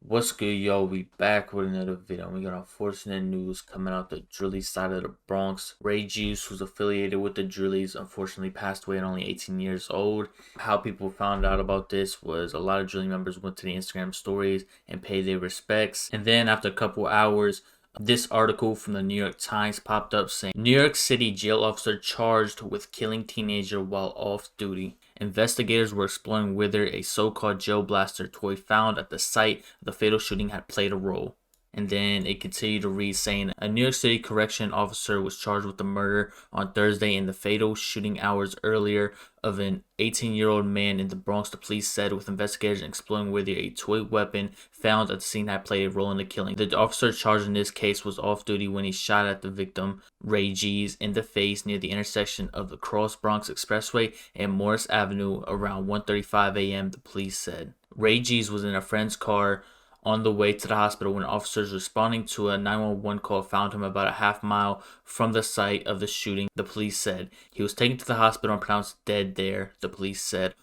What's good, yo? We back with another video. We got unfortunate news coming out the Drillies side of the Bronx. Ray Juice, who's affiliated with the Drillies, unfortunately passed away at only 18 years old. How people found out about this was a lot of Drilly members went to the Instagram stories and paid their respects. And then after a couple hours, this article from the New York Times popped up saying, New York City jail officer charged with killing teenager while off duty. Investigators were exploring whether a so-called gel blaster toy found at the site of the fatal shooting had played a role. And then it continued to read saying a New York City correction officer was charged with the murder on Thursday in the fatal shooting hours earlier of an 18-year-old man in the Bronx, the police said, with investigators exploring whether a toy weapon found at the scene had played a role in the killing. The officer charged in this case was off duty when he shot at the victim, Ray G's, in the face near the intersection of the Cross Bronx Expressway and Morris Avenue around 1:35 a.m., the police said. Ray G's was in a friend's car on the way to the hospital when officers responding to a 911 call found him about a half-mile from the site of the shooting, the police said. He was taken to the hospital and pronounced dead there, the police said.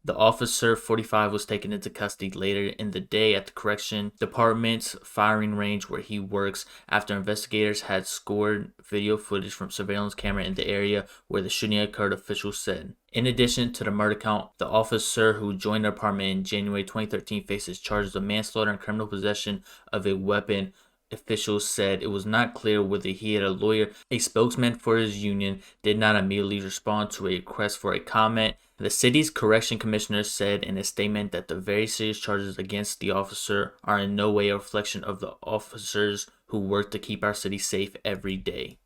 The officer, 45, was taken into custody later in the day at the correction department's firing range where he works after investigators had scored video footage from surveillance camera in the area where the shooting occurred, officials said. In addition to the murder count, the officer who joined the apartment in January 2013 faces charges of manslaughter and criminal possession of a weapon. Officials said it was not clear whether he had a lawyer. A spokesman for his union did not immediately respond to a request for a comment. The city's correction commissioner said in a statement that the very serious charges against the officer are in no way a reflection of the officers who work to keep our city safe every day.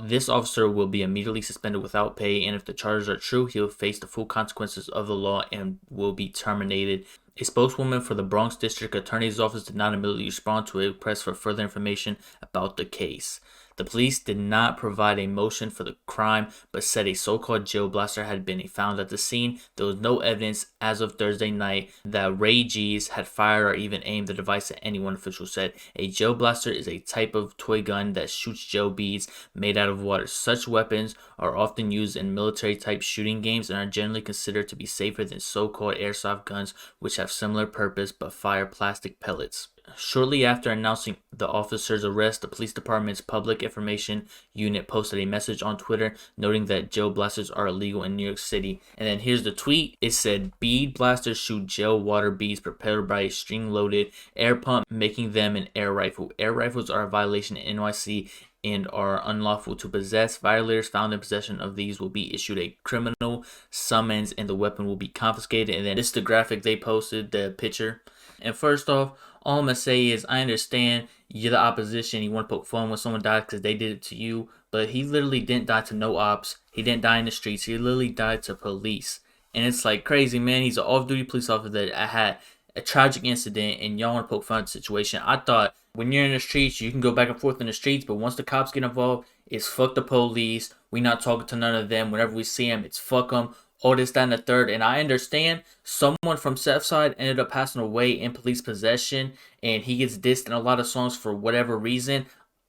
This officer will be immediately suspended without pay, and if the charges are true, he will face the full consequences of the law and will be terminated. A spokeswoman for the Bronx District Attorney's Office did not immediately respond to a request for further information about the case. The police did not provide a motion for the crime, but said a so-called gel blaster had been found at the scene. There was no evidence as of Thursday night that Ray G's had fired or even aimed the device at anyone, officials said. A gel blaster is a type of toy gun that shoots gel beads made out of water. Such weapons are often used in military-type shooting games and are generally considered to be safer than so-called airsoft guns, which have similar purpose but fire plastic pellets. Shortly after announcing the officer's arrest, the police department's public information unit posted a message on Twitter noting that gel blasters are illegal in New York City. And then here's the tweet. It said, bead blasters shoot gel water beads propelled by a string-loaded air pump, making them an air rifle. Air rifles are a violation in NYC and are unlawful to possess. Violators found in possession of these will be issued a criminal summons and the weapon will be confiscated. And then this is the graphic they posted, the picture. And first off, all I'm going to say is I understand you're the opposition. You want to poke fun when someone died because they did it to you. But he literally didn't die to no ops. He didn't die in the streets. He literally died to police. And it's like crazy, man. He's an off-duty police officer that had a tragic incident and y'all want to poke fun at the situation. I thought when you're in the streets, you can go back and forth in the streets. But once the cops get involved, it's fuck the police. We not talking to none of them. Whenever we see them, it's fuck them. All this, that, and the third. And I understand someone from Southside ended up passing away in police possession, and he gets dissed in a lot of songs for whatever reason.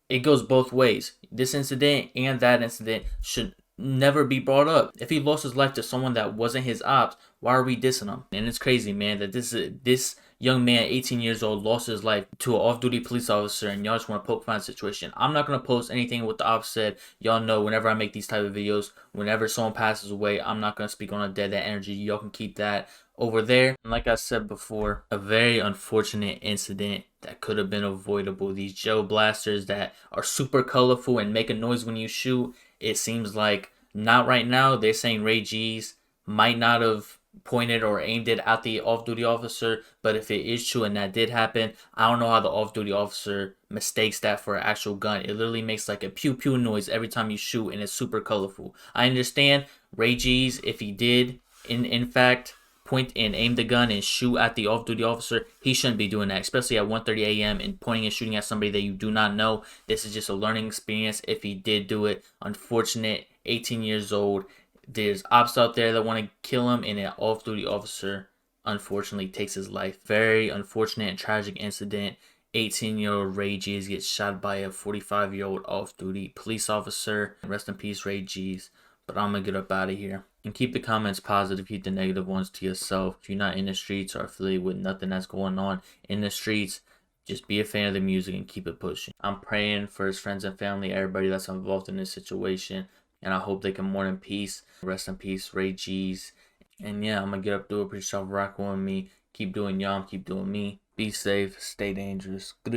It goes both ways. This incident and that incident should never be brought up. If he lost his life to someone that wasn't his ops, why are we dissing him? And it's crazy, man, that this young man, 18 years old, lost his life to an off-duty police officer, and y'all just want to poke fun at the situation. I'm not going to post anything with the ops said. Y'all know whenever I make these type of videos, whenever someone passes away, I'm not going to speak on a dead energy. Y'all can keep that over there. And like I said before, a very unfortunate incident that could have been avoidable. These gel blasters that are super colorful and make a noise when you shoot, it seems like not right now. They're saying Ray G's might not have pointed or aimed it at the off-duty officer, but if it is true and that did happen, I don't know how the off-duty officer mistakes that for an actual gun. It literally makes like a pew pew noise every time you shoot, and it's super colorful. I understand Ray G's, if he did in fact point and aim the gun and shoot at the off-duty officer, he shouldn't be doing that, especially at 1:30 a.m. and pointing and shooting at somebody that you do not know. This is just a learning experience if he did do it. Unfortunate, 18 years old. There's ops out there that want to kill him, and an off-duty officer unfortunately takes his life. Very unfortunate and tragic incident. 18-year-old Ray G's gets shot by a 45-year-old off-duty police officer. Rest in peace, Ray G's. But I'm gonna get up out of here. And keep the comments positive, keep the negative ones to yourself. If you're not in the streets or affiliated with nothing that's going on in the streets, just be a fan of the music and keep it pushing. I'm praying for his friends and family, everybody that's involved in this situation. And I hope they can mourn in peace. Rest in peace, Ray G's. And yeah, I'm gonna get up, do it. Appreciate y'all rocking with me. Keep doing y'all, keep doing me. Be safe, stay dangerous. Good.